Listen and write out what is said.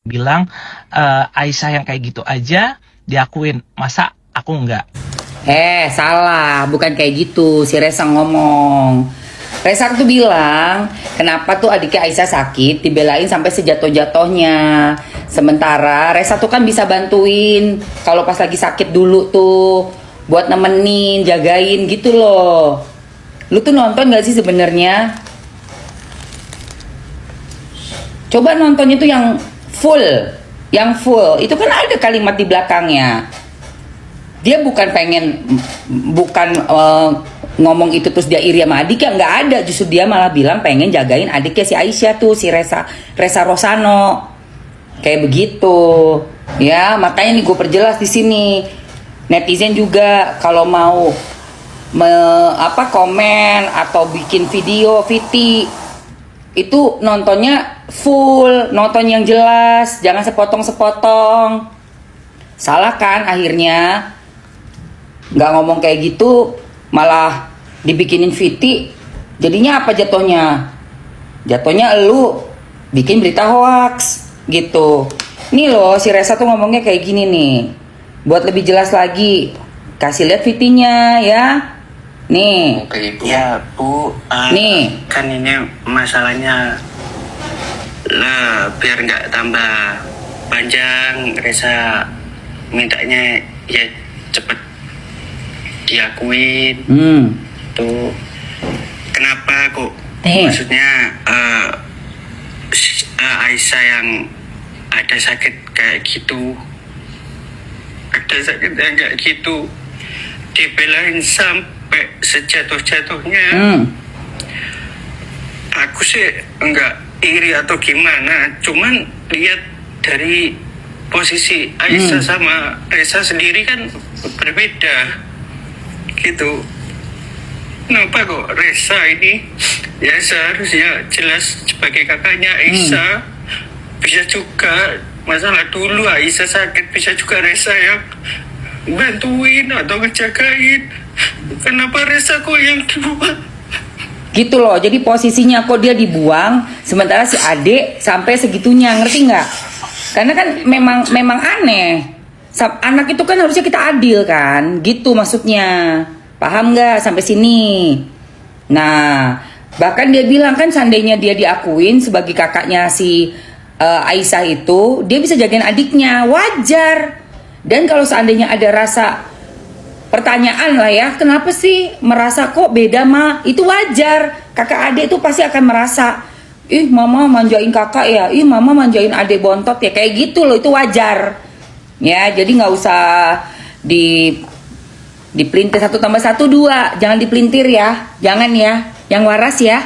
bilang Aisyah yang kayak gitu aja diakuin, masa aku enggak? Salah, bukan kayak gitu. Si Resa ngomong. Resa tuh bilang, kenapa tuh adiknya Aisyah sakit dibelain sampai sejatuh-jatuhnya. Sementara Resa tuh kan bisa bantuin kalau pas lagi sakit dulu tuh, buat nemenin, jagain gitu loh. Lu tuh nonton gak sih sebenarnya? Coba nontonnya tuh yang full. Yang full, itu kan ada kalimat di belakangnya. Dia bukan ngomong itu terus dia iri sama adiknya, nggak ada. Justru dia malah bilang pengen jagain adiknya si Aisyah tuh, si Resa Rosano, kayak begitu ya. Makanya nih gue perjelas di sini. Netizen juga kalau mau komen atau bikin video VT itu nontonnya full, nonton yang jelas, jangan sepotong-sepotong. Salah kan akhirnya? Nggak ngomong kayak gitu, malah dibikinin VT. Jadinya apa jatuhnya? Jatuhnya elu bikin berita hoax gitu. Nih loh, si Resa tuh ngomongnya kayak gini nih. Buat lebih jelas lagi, kasih lihat VT-nya ya. Nih. Oke, ya Bu. Nih. Kan ini masalahnya lah, biar nggak tambah panjang, Resa mintanya ya cepet diakuin. Tuh kenapa kok maksudnya Aisyah yang ada sakit kayak gitu, dibelain sampai sejatuh-jatuhnya. Aku sih enggak iri atau gimana, cuman lihat dari posisi Aisyah sama Resa sendiri kan berbeda gitu. Kenapa kok Resa ini ya seharusnya jelas sebagai kakaknya Aisyah, bisa juga masalah dulu Aisyah sakit, bisa juga Resa yang bantuin atau ngejagain. Kenapa Resa kok yang dibuang? Gitu loh, jadi posisinya kok dia dibuang, sementara si adik sampai segitunya, ngerti nggak? Karena kan memang aneh. Anak itu kan harusnya kita adil kan, gitu maksudnya. Paham nggak sampai sini? Nah, bahkan dia bilang kan seandainya dia diakuin sebagai kakaknya si Aisyah itu, dia bisa jagain adiknya, wajar. Dan kalau seandainya ada rasa pertanyaan lah ya, kenapa sih merasa kok beda mah? Itu wajar. Kakak adik itu pasti akan merasa, ih mama manjain kakak ya, ih mama manjain adik bontot ya, kayak gitu loh, itu wajar. Ya, jadi nggak usah dipelintir 1 tambah 1 2, jangan dipelintir ya, jangan ya, yang waras ya.